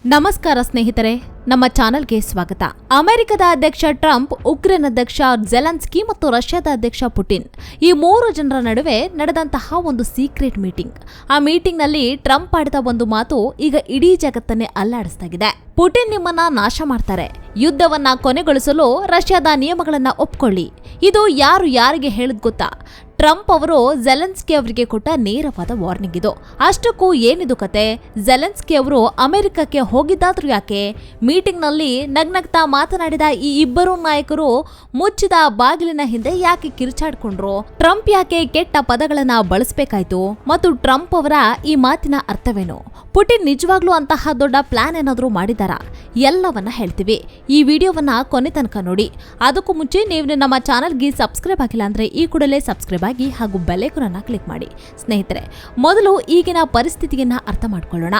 ನಮಸ್ಕಾರ ಸ್ನೇಹಿತರೆ, ನಮ್ಮ ಚಾನೆಲ್ಗೆ ಸ್ವಾಗತ. ಅಮೆರಿಕದ ಅಧ್ಯಕ್ಷ ಟ್ರಂಪ್, ಉಕ್ರೇನ್ ಅಧ್ಯಕ್ಷ ಝೆಲೆನ್ಸ್ಕಿ ಮತ್ತು ರಷ್ಯಾದ ಅಧ್ಯಕ್ಷ ಪುಟಿನ್ ಈ ಮೂರು ಜನರ ನಡುವೆ ನಡೆದಂತಹ ಒಂದು ಸೀಕ್ರೆಟ್ ಮೀಟಿಂಗ್. ಆ ಮೀಟಿಂಗ್ ನಲ್ಲಿ ಟ್ರಂಪ್ ಆಡಿದ ಒಂದು ಮಾತು ಈಗ ಇಡೀ ಜಗತ್ತನ್ನೇ ಅಲ್ಲಾಡಿಸ್ತಾಗಿದೆ. ಪುಟಿನ್ ನಿಮ್ಮನ್ನ ನಾಶ ಮಾಡ್ತಾರೆ, ಯುದ್ಧವನ್ನ ಕೊನೆಗೊಳಿಸಲು ರಷ್ಯಾದ ನಿಯಮಗಳನ್ನ ಒಪ್ಕೊಳ್ಳಿ. ಇದು ಯಾರಿಗೆ ಹೇಳಿದ್ ಗೊತ್ತಾ? ಟ್ರಂಪ್ ಅವರು ಝೆಲೆನ್ಸ್ಕಿ ಅವರಿಗೆ ಕೊಟ್ಟ ನೇರವಾದ ವಾರ್ನಿಂಗ್ ಇದು. ಅಷ್ಟಕ್ಕೂ ಏನಿದು ಕತೆ? ಝೆಲೆನ್ಸ್ಕಿ ಅವರು ಅಮೆರಿಕಕ್ಕೆ ಹೋಗಿದ್ದಾದ್ರೂ ಯಾಕೆ? ಮೀಟಿಂಗ್ ನಲ್ಲಿ ನಗ್ನಗ್ತಾ ಮಾತನಾಡಿದ ಈ ಇಬ್ಬರು ನಾಯಕರು ಮುಚ್ಚಿದ ಬಾಗಿಲಿನ ಹಿಂದೆ ಯಾಕೆ ಕಿರ್ಚಾಡ್ಕೊಂಡ್ರು? ಟ್ರಂಪ್ ಯಾಕೆ ಕೆಟ್ಟ ಪದಗಳನ್ನ ಬಳಸಬೇಕಾಯ್ತು? ಮತ್ತು ಟ್ರಂಪ್ ಅವರ ಈ ಮಾತಿನ ಅರ್ಥವೇನು? ಪುಟಿನ್ ನಿಜವಾಗ್ಲೂ ಅಂತಹ ದೊಡ್ಡ ಪ್ಲಾನ್ ಏನಾದ್ರೂ ಮಾಡಿದಾರಾ? ಎಲ್ಲವನ್ನ ಹೇಳ್ತೀವಿ. ಈ ವಿಡಿಯೋವನ್ನ ಕೊನೆ ತನಕ ನೋಡಿ. ಅದಕ್ಕೂ ಮುಂಚೆ ನೀವು ನಮ್ಮ ಚಾನೆಲ್ಗೆ ಸಬ್ಸ್ಕ್ರೈಬ್ ಆಗಿಲ್ಲ ಅಂದ್ರೆ ಈ ಕೂಡಲೇ ಸಬ್ಸ್ಕ್ರೈಬ್ ಆಗಿ ಹಾಗೂ ಬೆಲ್ ಐಕಾನ್ ಅನ್ನು ಕ್ಲಿಕ್ ಮಾಡಿ. ಸ್ನೇಹಿತರೆ, ಮೊದಲು ಈಗಿನ ಪರಿಸ್ಥಿತಿಯನ್ನ ಅರ್ಥ ಮಾಡ್ಕೊಳ್ಳೋಣ.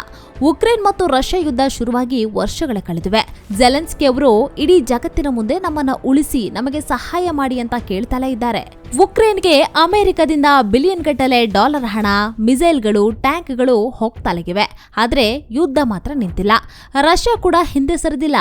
ಉಕ್ರೇನ್ ಮತ್ತು ರಷ್ಯಾ ಯುದ್ಧ ಶುರುವಾಗಿ ವರ್ಷಗಳೇ ಕಳೆದಿವೆ. ಝೆಲೆನ್ಸ್ಕಿ ಅವರು ಇಡೀ ಜಗತ್ತಿನ ಮುಂದೆ ನಮ್ಮನ್ನ ಉಳಿಸಿ, ನಮಗೆ ಸಹಾಯ ಮಾಡಿ ಅಂತ ಕೇಳ್ತಲೇ ಇದ್ದಾರೆ. ಉಕ್ರೇನ್ಗೆ ಅಮೆರಿಕದಿಂದ ಬಿಲಿಯನ್ ಗಟ್ಟಲೆ ಡಾಲರ್ ಹಣ, ಮಿಸೈಲ್ಗಳು, ಟ್ಯಾಂಕ್ಗಳು ಹೋಗ್ತಲಗಿವೆ. ಆದ್ರೆ ಯುದ್ಧ ಮಾತ್ರ ನಿಂತಿಲ್ಲ. ರಷ್ಯಾ ಕೂಡ ಹಿಂದೆ ಸರಿದಿಲ್ಲ.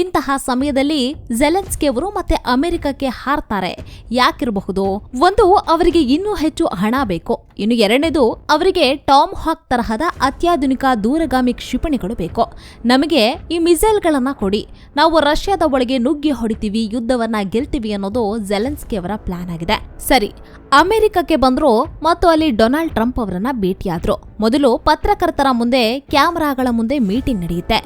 ಇಂತಹ ಸಮಯದಲ್ಲಿ ಝೆಲೆನ್ಸ್ಕಿ ಅವರು ಮತ್ತೆ ಅಮೆರಿಕಕ್ಕೆ ಹಾರ್ತಾರೆ. ಯಾಕಿರಬಹುದು? ಒಂದು, ಅವರಿಗೆ ಇನ್ನೂ ಹೆಚ್ಚು ಹಣ ಬೇಕು. ಇನ್ನು ಎರಡನೇದು, ಅವರಿಗೆ ಟಾಮ್ ಹಾಕ್ ತರಹದ ಅತ್ಯಾಧುನಿಕ ದೂರಗಾಮಿ ಕ್ಷಿಪಣಿಗಳು ಬೇಕು. ನಮಗೆ ಈ ಮಿಸೈಲ್ಗಳನ್ನ ಕೊಡಿ, ನಾವು ರಷ್ಯಾದ ಒಳಗೆ ನುಗ್ಗಿ ಹೊಡಿತೀವಿ, ಯುದ್ಧವನ್ನ ಗೆಲ್ತೀವಿ ಅನ್ನೋದು ಝೆಲೆನ್ಸ್ಕಿ ಅವರ ಪ್ಲಾನ್ ಆಗಿದೆ. ಸರಿ, ಅಮೆರಿಕಕ್ಕೆ ಬಂದ್ರು ಮತ್ತು ಅಲ್ಲಿ ಡೊನಾಲ್ಡ್ ಟ್ರಂಪ್ ಅವರನ್ನ ಭೇಟಿಯಾದ್ರು. ಮೊದಲು ಪತ್ರಕರ್ತರ ಮುಂದೆ, ಕ್ಯಾಮರಾಗಳ ಮುಂದೆ ಮೀಟಿಂಗ್ ನಡೆಯುತ್ತೆ.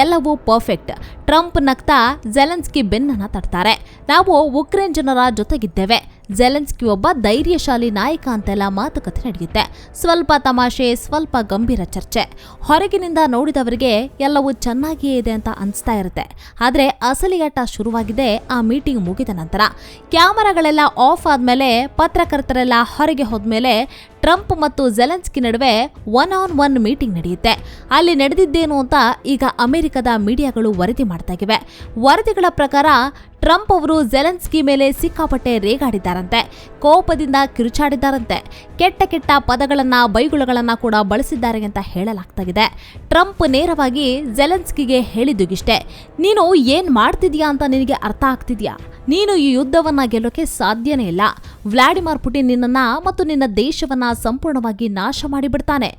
ಎಲ್ಲವೂ ಪರ್ಫೆಕ್ಟ್. ಟ್ರಂಪ್ ನಗ್ತಾ ಝೆಲೆನ್ಸ್ಕಿ ಬೆನ್ನನ್ನ ತಟ್ತಾರೆ. ನಾವು ಉಕ್ರೇನ್ ಜನರ ಜೊತೆಗಿದ್ದೇವೆ, ಝೆಲೆನ್ಸ್ಕಿ ಒಬ್ಬ ಧೈರ್ಯಶಾಲಿ ನಾಯಕ ಅಂತೆಲ್ಲ ಮಾತುಕತೆ ನಡೆಯುತ್ತೆ. ಸ್ವಲ್ಪ ತಮಾಷೆ, ಸ್ವಲ್ಪ ಗಂಭೀರ ಚರ್ಚೆ. ಹೊರಗಿನಿಂದ ನೋಡಿದವರಿಗೆ ಎಲ್ಲವೂ ಚೆನ್ನಾಗಿಯೇ ಇದೆ ಅಂತ ಅನಿಸ್ತಾ ಇರುತ್ತೆ. ಆದ್ರೆ ಅಸಲಿಯಾಟ ಶುರುವಾಗಿದೆ ಆ ಮೀಟಿಂಗ್ ಮುಗಿದ ನಂತರ. ಕ್ಯಾಮರಾಗಳೆಲ್ಲ ಆಫ್ ಆದ್ಮೇಲೆ, ಪತ್ರಕರ್ತರೆಲ್ಲ ಹೊರಗೆ ಹೋದ್ಮೇಲೆ ಟ್ರಂಪ್ ಮತ್ತು ಝೆಲೆನ್ಸ್ಕಿ ನಡುವೆ ಒನ್ ಮೀಟಿಂಗ್ ನಡೆಯುತ್ತೆ. ಅಲ್ಲಿ ನಡೆದಿದ್ದೇನು ಅಂತ ಈಗ ಅಮೆರಿಕದ ಮೀಡಿಯಾಗಳು ವರದಿ ಮಾಡ್ತಾ ಇವೆ. ವರದಿಗಳ ಪ್ರಕಾರ ಟ್ರಂಪ್ ಅವರು ಝೆಲೆನ್ಸ್ಕಿ ಮೇಲೆ ಸಿಕ್ಕಾಪಟ್ಟೆ ರೇಗಾಡಿದ್ದಾರಂತೆ, ಕೋಪದಿಂದ ಕಿರುಚಾಡಿದ್ದಾರಂತೆ, ಕೆಟ್ಟ ಪದಗಳನ್ನ, ಬೈಗುಳಗಳನ್ನ ಕೂಡ ಬಳಸಿದ್ದಾರೆ ಅಂತ ಹೇಳಲಾಗ್ತಾಗಿದೆ. ಟ್ರಂಪ್ ನೇರವಾಗಿ ಝೆಲೆನ್ಸ್ಕಿಗೆ ಹೇಳಿದ್ದುಗಿಷ್ಟೇ: ನೀನು ಏನ್ ಮಾಡ್ತಿದ್ಯಾ ಅಂತ ನಿನಗೆ ಅರ್ಥ ಆಗ್ತಿದ್ಯಾ? ನೀನು ಈ ಯುದ್ಧವನ್ನ ಗೆಲ್ಲೋಕೆ ಸಾಧ್ಯನೇ ಇಲ್ಲ. ವ್ಲಾಡಿಮಿರ್ ಪುಟಿನ್ ನಿನ್ನನ್ನ ಮತ್ತು ನಿನ್ನ ದೇಶವನ್ನ ಸಂಪೂರ್ಣವಾಗಿ ನಾಶ ಮಾಡಿಬಿಡ್ತಾನೆ.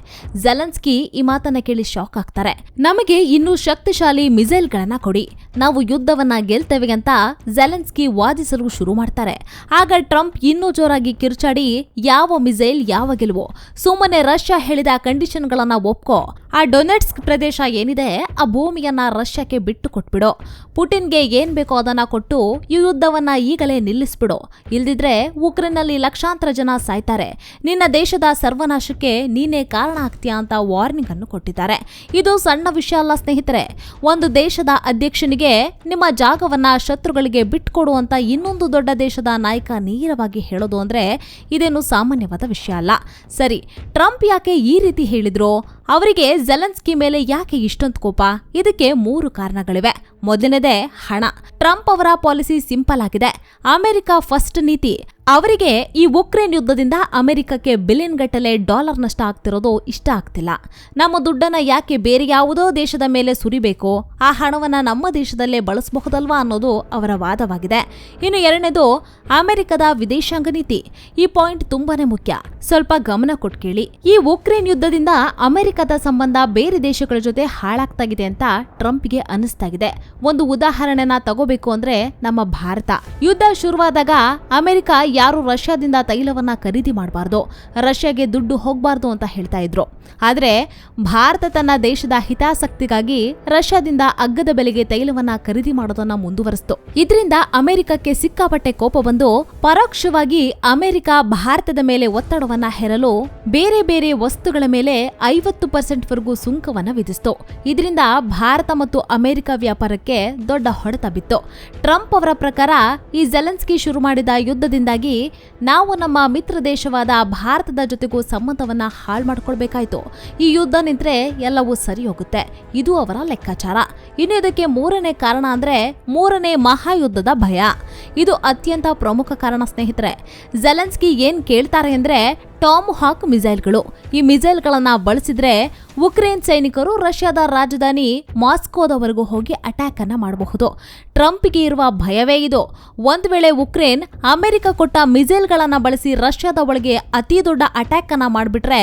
ಝೆಲೆನ್ಸ್ಕಿ ಈ ಮಾತನ್ನ ಕೇಳಿ ಶಾಕ್ ಆಗ್ತಾರೆ. ನಮಗೆ ಇನ್ನೂ ಶಕ್ತಿಶಾಲಿ ಮಿಸೈಲ್ಗಳನ್ನ ಕೊಡಿ, ನಾವು ಯುದ್ಧವನ್ನ ಗೆಲ್ತೇವೆ ಅಂತ ಝೆಲೆನ್ಸ್ಕಿ ವಾದಿಸಲು ಶುರು ಮಾಡ್ತಾರೆ. ಆಗ ಟ್ರಂಪ್ ಇನ್ನೂ ಜೋರಾಗಿ ಕಿರುಚಾಡಿ, ಯಾವ ಮಿಸೈಲ್, ಯಾವ ಗೆಲುವು? ಸುಮ್ಮನೆ ರಷ್ಯಾ ಹೇಳಿದ ಕಂಡೀಷನ್ಗಳನ್ನ ಒಪ್ಕೋ. ಆ ಡೊನೆಟ್ಸ್ಕ್ ಪ್ರದೇಶ ಏನಿದೆ, ಆ ಭೂಮಿಯನ್ನ ರಷ್ಯಾಕ್ಕೆ ಬಿಟ್ಟು ಕೊಟ್ಬಿಡು. ಪುಟಿನ್ಗೆ ಏನ್ ಬೇಕೋ ಅದನ್ನ ಕೊಟ್ಟು ಈ ಯುದ್ಧವನ್ನ ಈಗಲೇ ನಿಲ್ಲಿಸ್ಬಿಡು. ಇಲ್ದಿದ್ರೆ ಉಕ್ರೇನ್ನಲ್ಲಿ ಲಕ್ಷಾಂತರ ಜನ ಸಾಯ್ತಾರೆ. ನಿನ್ನ ದೇಶದ ಸರ್ವನಾಶಕ್ಕೆ ನೀನೇ ಕಾರಣ ಆಗ್ತೀಯಾ ಅಂತ ವಾರ್ನಿಂಗ್ ಅನ್ನು ಕೊಟ್ಟಿದ್ದಾರೆ. ಇದು ಸಣ್ಣ ವಿಷಯ ಅಲ್ಲ ಸ್ನೇಹಿತರೆ. ಒಂದು ದೇಶದ ಅಧ್ಯಕ್ಷನಿಗೆ ನಿಮ್ಮ ಜಾಗವನ್ನ ಶತ್ರುಗಳಿಗೆ ಬಿಟ್ಕೊಡು ಅಂತ ಇನ್ನೊಂದು ದೊಡ್ಡ ದೇಶದ ನಾಯಕ ನೇರವಾಗಿ ಹೇಳೋದು ಅಂದ್ರೆ ಇದೇನು ಸಾಮಾನ್ಯವಾದ ವಿಷಯ ಅಲ್ಲ. ಸರಿ, ಟ್ರಂಪ್ ಯಾಕೆ ಈ ರೀತಿ ಹೇಳಿದ್ರು? ಅವರಿಗೆ ಝೆಲೆನ್ಸ್ಕಿ ಮೇಲೆ ಯಾಕೆ ಇಷ್ಟೊಂದು ಕೋಪ? ಇದಕ್ಕೆ 3 ಕಾರಣಗಳಿವೆ. ಮೊದಲನೇದೇ ಹಣ. ಟ್ರಂಪ್ ಅವರ ಪಾಲಿಸಿ ಸಿಂಪಲ್ ಆಗಿದೆ. ಅಮೆರಿಕ ಫಸ್ಟ್ ನೀತಿ. ಅವರಿಗೆ ಈ ಉಕ್ರೇನ್ ಯುದ್ಧದಿಂದ ಅಮೆರಿಕಕ್ಕೆ ಬಿಲಿಯನ್ ಗಟ್ಟಲೆ ಡಾಲರ್ ನಷ್ಟ ಆಗ್ತಿರೋದು ಇಷ್ಟ ಆಗ್ತಿಲ್ಲ. ನಮ್ಮ ದುಡ್ಡನ್ನ ಯಾಕೆ ಬೇರೆ ಯಾವುದೋ ದೇಶದ ಮೇಲೆ ಸುರಿಬೇಕು? ಆ ಹಣವನ್ನ ನಮ್ಮ ದೇಶದಲ್ಲೇ ಬಳಸಬಹುದಲ್ವಾ ಅನ್ನೋದು ಅವರ ವಾದವಾಗಿದೆ. ಇನ್ನು ಎರಡನೇದು ಅಮೆರಿಕದ ವಿದೇಶಾಂಗ ನೀತಿ. ಈ ಪಾಯಿಂಟ್ ತುಂಬಾನೇ ಮುಖ್ಯ. ಸ್ವಲ್ಪ ಗಮನ ಕೊಟ್ಟು ಕೇಳಿ. ಈ ಉಕ್ರೇನ್ ಯುದ್ಧದಿಂದ ಅಮೆರಿಕದ ಸಂಬಂಧ ಬೇರೆ ದೇಶಗಳ ಜೊತೆ ಹಾಳಾಗ್ತಾಗಿದೆ ಅಂತ ಟ್ರಂಪ್ಗೆ ಅನಿಸ್ತಾಗಿದೆ. ಒಂದು ಉದಾಹರಣೆನ ತಗೋಬೇಕು ಅಂದ್ರೆ ನಮ್ಮ ಭಾರತ. ಯುದ್ಧ ಶುರುವಾದಾಗ ಅಮೆರಿಕ ಯಾರು ರಷ್ಯಾದಿಂದ ತೈಲವನ್ನ ಖರೀದಿ ಮಾಡಬಾರ್ದು, ರಷ್ಯಾಗೆ ದುಡ್ಡು ಹೋಗಬಾರ್ದು ಅಂತ ಹೇಳ್ತಾ ಇದ್ರು. ಆದ್ರೆ ಭಾರತ ತನ್ನ ದೇಶದ ಹಿತಾಸಕ್ತಿಗಾಗಿ ರಷ್ಯಾದಿಂದ ಅಗ್ಗದ ಬೆಲೆಗೆ ತೈಲವನ್ನ ಖರೀದಿ ಮಾಡೋದನ್ನ ಮುಂದುವರಿಸಿತು. ಇದರಿಂದ ಅಮೆರಿಕಕ್ಕೆ ಸಿಕ್ಕಾಪಟ್ಟೆ ಕೋಪ ಬಂದು ಪರೋಕ್ಷವಾಗಿ ಅಮೆರಿಕ ಭಾರತದ ಮೇಲೆ ಒತ್ತಡವನ್ನ ಹೇರಲು ಬೇರೆ ಬೇರೆ ವಸ್ತುಗಳ ಮೇಲೆ 50% ವರೆಗೂ ಸುಂಕವನ್ನ ವಿಧಿಸಿತು. ಇದರಿಂದ ಭಾರತ ಮತ್ತು ಅಮೆರಿಕ ವ್ಯಾಪಾರಕ್ಕೆ ದೊಡ್ಡ ಹೊಡೆತ ಬಿತ್ತು. ಟ್ರಂಪ್ ಅವರ ಪ್ರಕಾರ ಈ ಝೆಲೆನ್ಸ್ಕಿ ಶುರು ಮಾಡಿದ ಯುದ್ಧದಿಂದಾಗಿ ನಾವು ನಮ್ಮ ಮಿತ್ರ ದೇಶವಾದ ಭಾರತದ ಜೊತೆಗೂ ಸಂಬಂಧವನ್ನ ಹಾಳು ಮಾಡ್ಕೊಳ್ಬೇಕಾಯ್ತು. ಈ ಯುದ್ಧ ನಿಂತ್ರೆ ಎಲ್ಲವೂ ಸರಿ ಹೋಗುತ್ತೆ. ಇದು ಅವರ ಲೆಕ್ಕಾಚಾರ. ಇನ್ನು ಇದಕ್ಕೆ 3ನೇ ಕಾರಣ ಅಂದ್ರೆ 3ನೇ ಮಹಾಯುದ್ಧದ ಭಯ. ಇದು ಅತ್ಯಂತ ಪ್ರಮುಖ ಕಾರಣ ಸ್ನೇಹಿತರೆ. ಝೆಲೆನ್ಸ್ಕಿ ಏನ್ ಕೇಳ್ತಾರೆ ಅಂದ್ರೆ ಟಾಮ್ಹಾಕ್ ಮಿಸೈಲ್ಗಳು. ಈ ಮಿಸೈಲ್ಗಳನ್ನ ಬಳಸಿದ್ರೆ ಉಕ್ರೇನ್ ಸೈನಿಕರು ರಷ್ಯಾದ ರಾಜಧಾನಿ ಮಾಸ್ಕೋದವರೆಗೂ ಹೋಗಿ ಅಟ್ಯಾಕ್ ಅನ್ನ ಮಾಡಬಹುದು. ಟ್ರಂಪ್ಗೆ ಇರುವ ಭಯವೇ ಇದು. ಒಂದ್ ವೇಳೆ ಉಕ್ರೇನ್ ಅಮೆರಿಕ ಕೊಟ್ಟ ಮಿಸೈಲ್ಗಳನ್ನ ಬಳಸಿ ರಷ್ಯಾದ ಒಳಗೆ ಅತಿ ದೊಡ್ಡ ಅಟ್ಯಾಕ್ ಅನ್ನ ಮಾಡಿಬಿಟ್ರೆ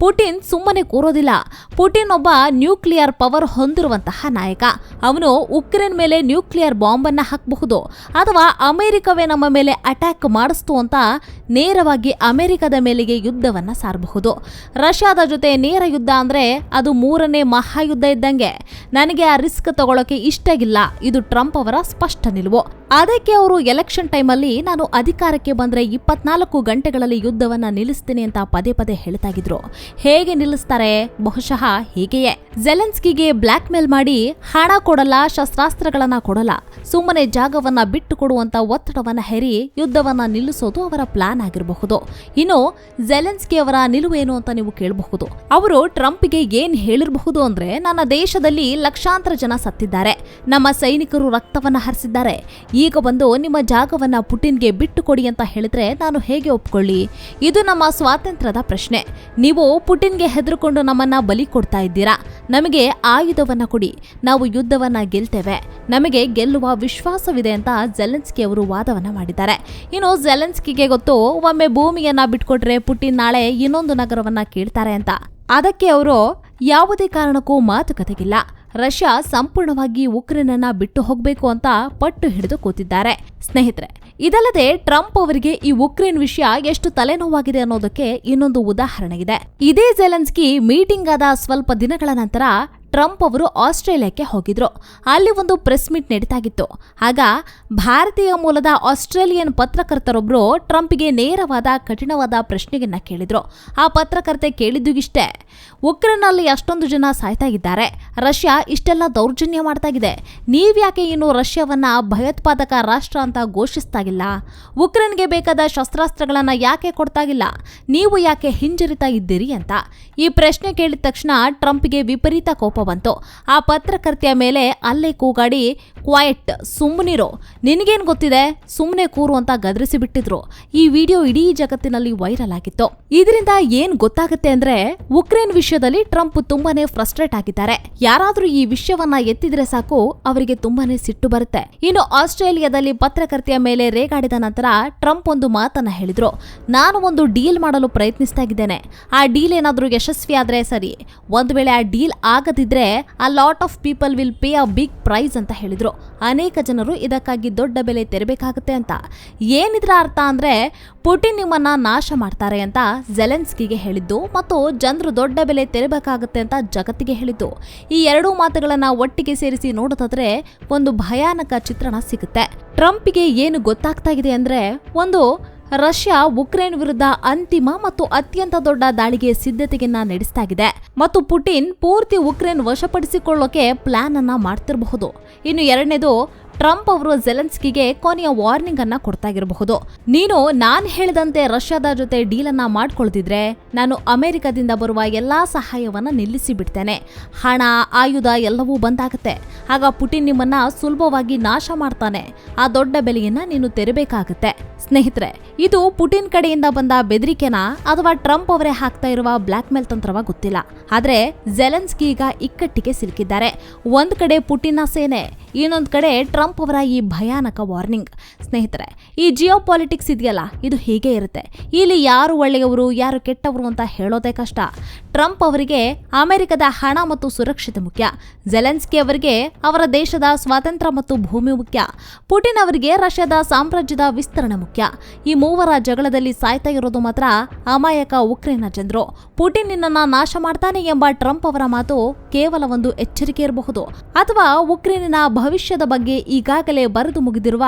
ಪುಟಿನ್ ಸುಮ್ಮನೆ ಕೂರೋದಿಲ್ಲ. ಪುಟಿನ್ ಒಬ್ಬ ನ್ಯೂಕ್ಲಿಯರ್ ಪವರ್ ಹೊಂದಿರುವಂತಹ ನಾಯಕ. ಅವನು ಉಕ್ರೇನ್ ಮೇಲೆ ನ್ಯೂಕ್ಲಿಯರ್ ಬಾಂಬ್ ಅನ್ನ ಹಾಕಬಹುದು ಅಥವಾ ಅಮೆರಿಕವೇ ನಮ್ಮ ಮೇಲೆ ಅಟ್ಯಾಕ್ ಮಾಡಿಸ್ತು ಅಂತ ನೇರವಾಗಿ ಅಮೆರಿಕದ ಮೇಲೆಗೆ ಯುದ್ಧವನ್ನ ಸಾರಬಹುದು. ರಷ್ಯಾದ ಜೊತೆ ನೇರ ಯುದ್ಧ ಅಂದ್ರೆ ಅದು 3ನೇ ಮಹಾಯುದ್ಧ ಇದ್ದಂಗೆ. ನನಗೆ ಆ ರಿಸ್ಕ್ ತಗೊಳ್ಳೋಕೆ ಇಷ್ಟ ಇಲ್ಲ. ಇದು ಟ್ರಂಪ್ ಅವರ ಸ್ಪಷ್ಟ ನಿಲುವು. ಅದಕ್ಕೆ ಅವರು ಎಲೆಕ್ಷನ್ ಟೈಮಲ್ಲಿ ನಾನು ಅಧಿಕಾರಕ್ಕೆ ಬಂದ್ರೆ 24 ಗಂಟೆಗಳಲ್ಲಿ ಯುದ್ಧವನ್ನ ನಿಲ್ಲಿಸ್ತೀನಿ ಅಂತ ಪದೇ ಪದೇ ಹೇಳ್ತಾಗಿದ್ರು. ಹೇಗೆ ನಿಲ್ಲಿಸ್ತಾರೆ? ಬಹುಶಃ ಹೀಗೆಯೇ. ಜೆಲೆನ್ಸ್ಕಿಗೆ ಬ್ಲಾಕ್ ಮೇಲ್ ಮಾಡಿ ಹಣ ಕೊಡಲ್ಲ, ಶಸ್ತ್ರಾಸ್ತ್ರಗಳನ್ನ ಕೊಡಲ್ಲ, ಸುಮ್ಮನೆ ಜಾಗವನ್ನ ಬಿಟ್ಟು ಕೊಡುವಂತ ಒತ್ತಡವನ್ನ ಹೇರಿ ಯುದ್ಧವನ್ನ ನಿಲ್ಲಿಸೋದು ಅವರ ಪ್ಲಾನ್ ಆಗಿರಬಹುದು. ಇನ್ನು ಜೆಲೆನ್ಸ್ಕಿ ಅವರ ನಿಲುವು ಏನು ಅಂತ ನೀವು ಕೇಳಬಹುದು. ಅವರು ಟ್ರಂಪ್ಗೆ ಏನ್ ಹೇಳಿರಬಹುದು ಅಂದ್ರೆ, ನನ್ನ ದೇಶದಲ್ಲಿ ಲಕ್ಷಾಂತರ ಜನ ಸತ್ತಿದ್ದಾರೆ, ನಮ್ಮ ಸೈನಿಕರು ರಕ್ತವನ್ನ ಹರಿಸಿದ್ದಾರೆ, ಈಗ ಬಂದು ನಿಮ್ಮ ಜಾಗವನ್ನ ಪುಟಿನ್ಗೆ ಬಿಟ್ಟು ಕೊಡಿ ಅಂತ ಹೇಳಿದ್ರೆ ನಾನು ಹೇಗೆ ಒಪ್ಕೊಳ್ಳಿ? ಇದು ನಮ್ಮ ಸ್ವಾತಂತ್ರ್ಯದ ಪ್ರಶ್ನೆ. ನೀವು ಪುಟಿನ್ಗೆ ಹೆದರ್ಕೊಂಡು ನಮ್ಮನ್ನ ಬಲಿ ಕೊಡ್ತಾ ಇದ್ದೀರಾ. ನಮಗೆ ಆಯುಧವನ್ನ ಕೊಡಿ, ನಾವು ಯುದ್ಧವನ್ನ ಗೆಲ್ತೇವೆ, ನಮಗೆ ಗೆಲ್ಲುವ ವಿಶ್ವಾಸವಿದೆ ಅಂತ ಜೆಲೆನ್ಸ್ಕಿ ಅವರು ವಾದವನ್ನ ಮಾಡಿದ್ದಾರೆ. ಇನ್ನು ಜೆಲೆನ್ಸ್ಕಿಗೆ ಗೊತ್ತು, ಒಮ್ಮೆ ಭೂಮಿಯನ್ನ ಬಿಟ್ಕೊಟ್ರೆ ಪುಟಿನ್ ನಾಳೆ ಇನ್ನೊಂದು ನಗರವನ್ನ ಕೇಳ್ತಾರೆ ಅಂತ. ಅದಕ್ಕೆ ಅವರು ಯಾವುದೇ ಕಾರಣಕ್ಕೂ ಮಾತುಕತೆಗಿಲ್ಲ. ರಷ್ಯಾ ಸಂಪೂರ್ಣವಾಗಿ ಉಕ್ರೇನ್ ಅನ್ನ ಬಿಟ್ಟು ಹೋಗಬೇಕು ಅಂತ ಪಟ್ಟು ಹಿಡಿದು ಕೂತಿದ್ದಾರೆ. ಸ್ನೇಹಿತರೆ, ಇದಲ್ಲದೆ ಟ್ರಂಪ್ ಅವರಿಗೆ ಈ ಉಕ್ರೇನ್ ವಿಷಯ ಎಷ್ಟು ತಲೆನೋವಾಗಿದೆ ಅನ್ನೋದಕ್ಕೆ ಇನ್ನೊಂದು ಉದಾಹರಣೆ ಇದೆ. ಇದೇ ಜೆಲೆನ್ಸ್ಕಿ ಮೀಟಿಂಗ್ ಆದ ಸ್ವಲ್ಪ ದಿನಗಳ ನಂತರ ಟ್ರಂಪ್ ಅವರು ಆಸ್ಟ್ರೇಲಿಯಾಕ್ಕೆ ಹೋಗಿದ್ರು. ಅಲ್ಲಿ ಒಂದು ಪ್ರೆಸ್ ಮೀಟ್ ನಡೀತಾಗಿತ್ತು. ಆಗ ಭಾರತೀಯ ಮೂಲದ ಆಸ್ಟ್ರೇಲಿಯನ್ ಪತ್ರಕರ್ತರೊಬ್ರು ಟ್ರಂಪ್ಗೆ ನೇರವಾದ ಕಠಿಣವಾದ ಪ್ರಶ್ನೆಯನ್ನ ಕೇಳಿದ್ರು. ಆ ಪತ್ರಕರ್ತೆ ಕೇಳಿದ್ದು ಇಷ್ಟೇ: ಉಕ್ರೇನ್ನಲ್ಲಿ ಅಷ್ಟೊಂದು ಜನ ಸಾಯ್ತಾ ಇದ್ದಾರೆ, ರಷ್ಯಾ ಇಷ್ಟೆಲ್ಲ ದೌರ್ಜನ್ಯ ಮಾಡ್ತಾಗಿದೆ, ನೀವ್ಯಾಕೆ ಇನ್ನು ರಷ್ಯಾವನ್ನ ಭಯೋತ್ಪಾದಕ ರಾಷ್ಟ್ರ ಅಂತ ಘೋಷಿಸ್ತಾಗಿಲ್ಲ? ಉಕ್ರೇನ್ಗೆ ಬೇಕಾದ ಶಸ್ತ್ರಾಸ್ತ್ರಗಳನ್ನ ಯಾಕೆ ಕೊಡ್ತಾಗಿಲ್ಲ? ನೀವು ಯಾಕೆ ಹಿಂಜರಿತಾ ಇದ್ದೀರಿ ಅಂತ. ಈ ಪ್ರಶ್ನೆ ಕೇಳಿದ ತಕ್ಷಣ ಟ್ರಂಪ್ಗೆ ವಿಪರೀತ ಕೋಪ ಬಂತು. ಆ ಪತ್ರಕರ್ತೆಯ ಮೇಲೆ ಅಲ್ಲೇ ಕೂಗಾಡಿ, ಕ್ವಾಯಟ್, ಸುಮ್ಮನಿರೋ, ನಿನಗೇನ್ ಗೊತ್ತಿದೆ, ಸುಮ್ಮನೆ ಕೂರು ಅಂತ ಗದರಿಸಿ ಬಿಟ್ಟಿದ್ರು. ಈ ವಿಡಿಯೋ ಇಡೀ ಜಗತ್ತಿನಲ್ಲಿ ವೈರಲ್ ಆಗಿತ್ತು. ಇದರಿಂದ ಏನ್ ಗೊತ್ತಾಗುತ್ತೆ ಅಂದ್ರೆ, ಉಕ್ರೇನ್ ವಿಷಯದಲ್ಲಿ ಟ್ರಂಪ್ ತುಂಬಾನೇ ಫ್ರಸ್ಟ್ರೇಟ್ ಆಗಿದ್ದಾರೆ. ಯಾರಾದ್ರೂ ಈ ವಿಷಯವನ್ನ ಎತ್ತಿದ್ರೆ ಸಾಕು ಅವರಿಗೆ ತುಂಬಾನೇ ಸಿಟ್ಟು ಬರುತ್ತೆ. ಇನ್ನು ಆಸ್ಟ್ರೇಲಿಯಾದಲ್ಲಿ ಪತ್ರಕರ್ತೆಯ ಮೇಲೆ ರೇಗಾಡಿದ ನಂತರ ಟ್ರಂಪ್ ಒಂದು ಮಾತನ್ನ ಹೇಳಿದ್ರು: ನಾನು ಒಂದು ಡೀಲ್ ಮಾಡಲು ಪ್ರಯತ್ನಿಸ್ತಾ ಇದ್ದೇನೆ, ಆ ಡೀಲ್ ಏನಾದ್ರೂ ಯಶಸ್ವಿ ಆದ್ರೆ ಸರಿ, ಒಂದ್ ವೇಳೆ ಆ deal ಆಗದಿದ್ರೆ a lot of people will pay a big price ಅಂತ ಹೇಳಿದ್ರು. ಅನೇಕ ಜನರು ಇದಕ್ಕಾಗಿ ದೊಡ್ಡ ಬೆಲೆ ತೆರಬೇಕಾಗುತ್ತೆ ಅಂತ. ಏನಿದ್ರ ಅರ್ಥ ಅಂದ್ರೆ, ಪುಟಿನ್ ನಿಮ್ಮನ್ನ ನಾಶ ಮಾಡ್ತಾರೆ ಅಂತ ಜೆಲೆನ್ಸ್ಕಿಗೆ ಹೇಳಿದ್ದು ಮತ್ತು ಜನರು ದೊಡ್ಡ ಬೆಲೆ ತೆರಬೇಕಾಗುತ್ತೆ ಅಂತ ಜಗತ್ತಿಗೆ ಹೇಳಿದ್ದು. ಈ ಎರಡೂ ಮಾತುಗಳನ್ನ ಒಟ್ಟಿಗೆ ಸೇರಿಸಿ ನೋಡೋದಾದ್ರೆ ಒಂದು ಭಯಾನಕ ಚಿತ್ರಣ ಸಿಗುತ್ತೆ. ಟ್ರಂಪ್ಗೆ ಏನು ಗೊತ್ತಾಗ್ತಾ ಇದೆ ಅಂದ್ರೆ, ಒಂದು, ರಷ್ಯಾ ಉಕ್ರೇನ್ ವಿರುದ್ಧ ಅಂತಿಮ ಮತ್ತು ಅತ್ಯಂತ ದೊಡ್ಡ ದಾಳಿಗೆ ಸಿದ್ಧತೆಯನ್ನ ನಡೆಸ್ತಾಗಿದೆ ಮತ್ತು ಪುಟಿನ್ ಪೂರ್ತಿ ಉಕ್ರೇನ್ ವಶಪಡಿಸಿಕೊಳ್ಳೋಕೆ ಪ್ಲಾನ್ ಅನ್ನ ಮಾಡ್ತಿರಬಹುದು. ಇನ್ನು ಎರಡನೇದು, ಟ್ರಂಪ್ ಅವರು ಜೆಲೆನ್ಸ್ಕಿಗೆ ಕೊನೆಯ ವಾರ್ನಿಂಗ್ ಅನ್ನ ಕೊಡ್ತಾಗಿರಬಹುದು. ನೀನು ನಾನ್ ಹೇಳಿದಂತೆ ರಷ್ಯಾದ ಜೊತೆ ಡೀಲ್ ಅನ್ನ ಮಾಡ್ಕೊಳ್ತಿದ್ರೆ ನಾನು ಅಮೆರಿಕದಿಂದ ಬರುವ ಎಲ್ಲಾ ಸಹಾಯವನ್ನ ನಿಲ್ಲಿಸಿ ಬಿಡ್ತೇನೆ, ಹಣ, ಆಯುಧ ಎಲ್ಲವೂ ಬಂದಾಗತ್ತೆ. ಆಗ ಪುಟಿನ್ ನಿಮ್ಮನ್ನ ಸುಲಭವಾಗಿ ನಾಶ ಮಾಡ್ತಾನೆ, ಆ ದೊಡ್ಡ ಬೆಲೆಯನ್ನ ನೀನು ತೆರಬೇಕಾಗತ್ತೆ. ಸ್ನೇಹಿತರೆ, ಇದು ಪುಟಿನ್ ಕಡೆಯಿಂದ ಬಂದ ಬೆದರಿಕೆನಾ ಅಥವಾ ಟ್ರಂಪ್ ಅವರೇ ಹಾಕ್ತಾ ಇರುವ ಬ್ಲಾಕ್ ಮೇಲ್ ತಂತ್ರವ ಗೊತ್ತಿಲ್ಲ. ಆದ್ರೆ ಜೆಲೆನ್ಸ್ಕಿ ಈಗ ಇಕ್ಕಟ್ಟಿಗೆ ಸಿಲುಕಿದ್ದಾರೆ. ಒಂದ್ ಕಡೆ ಪುಟಿನ್ನ ಸೇನೆ, ಇನ್ನೊಂದ್ ಕಡೆ ಟ್ರಂಪ್ ಅವರ ಈ ಭಯಾನಕ ವಾರ್ನಿಂಗ್. ಸ್ನೇಹಿತರೆ, ಈ ಜಿಯೋ ಪಾಲಿಟಿಕ್ಸ್ ಇದೆಯಲ್ಲ, ಇದು ಹೀಗೆ ಇರುತ್ತೆ. ಇಲ್ಲಿ ಯಾರು ಒಳ್ಳೆಯವರು ಯಾರು ಕೆಟ್ಟವರು ಅಂತ ಹೇಳೋದೇ ಕಷ್ಟ. ಟ್ರಂಪ್ ಅವರಿಗೆ ಅಮೆರಿಕದ ಹಣ ಮತ್ತು ಸುರಕ್ಷತೆ ಮುಖ್ಯ, ಜೆಲೆನ್ಸ್ಕಿ ಅವರಿಗೆ ಅವರ ದೇಶದ ಸ್ವಾತಂತ್ರ್ಯ ಮತ್ತು ಭೂಮಿ ಮುಖ್ಯ, ಪುಟಿನ್ ಅವರಿಗೆ ರಷ್ಯಾದ ಸಾಮ್ರಾಜ್ಯದ ವಿಸ್ತರಣೆ ಮುಖ್ಯ. ಈ ಮೂವರ ಜಗಳದಲ್ಲಿ ಸಾಯ್ತಾ ಇರೋದು ಮಾತ್ರ ಅಮಾಯಕ ಉಕ್ರೇನ್ನ ಜನರು. ಪುಟಿನ್ ನಿನ್ನನ್ನ ನಾಶ ಮಾಡ್ತಾನೆ ಎಂಬ ಟ್ರಂಪ್ ಅವರ ಮಾತು ಕೇವಲ ಒಂದು ಎಚ್ಚರಿಕೆ ಇರಬಹುದು, ಅಥವಾ ಉಕ್ರೇನಿನ ಭವಿಷ್ಯದ ಬಗ್ಗೆ ಈಗಾಗಲೇ ಬರೆದು ಮುಗಿದಿರುವ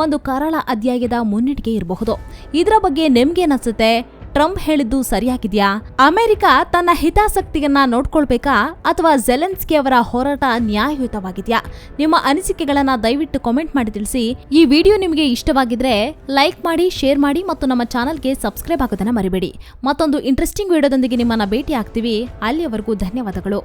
ಒಂದು ಕರಾಳ ಅಧ್ಯಾಯದ ಮುನ್ನಿಟ್ಟಿಗೆ ಇರಬಹುದು. ಇದರ ಬಗ್ಗೆ ನಿಮ್ಗೇನನ್ಸುತ್ತೆ? ಟ್ರಂಪ್ ಹೇಳಿದ್ದು ಸರಿಯಾಗಿದ್ಯಾ? ಅಮೆರಿಕ ತನ್ನ ಹಿತಾಸಕ್ತಿಯನ್ನ ನೋಡ್ಕೊಳ್ಬೇಕಾ ಅಥವಾ ಜೆಲೆನ್ಸ್ಕಿ ಅವರ ಹೋರಾಟ ನ್ಯಾಯಯುತವಾಗಿದ್ಯಾ? ನಿಮ್ಮ ಅನಿಸಿಕೆಗಳನ್ನ ದಯವಿಟ್ಟು ಕಾಮೆಂಟ್ ಮಾಡಿ ತಿಳಿಸಿ. ಈ ವಿಡಿಯೋ ನಿಮಗೆ ಇಷ್ಟವಾಗಿದ್ರೆ ಲೈಕ್ ಮಾಡಿ, ಶೇರ್ ಮಾಡಿ ಮತ್ತು ನಮ್ಮ ಚಾನಲ್ಗೆ ಸಬ್ಸ್ಕ್ರೈಬ್ ಆಗೋದನ್ನ ಮರಿಬೇಡಿ. ಮತ್ತೊಂದು ಇಂಟ್ರೆಸ್ಟಿಂಗ್ ವಿಡಿಯೋದೊಂದಿಗೆ ನಿಮ್ಮನ್ನ ಭೇಟಿ ಆಗ್ತೀವಿ. ಅಲ್ಲಿಯವರೆಗೂ ಧನ್ಯವಾದಗಳು.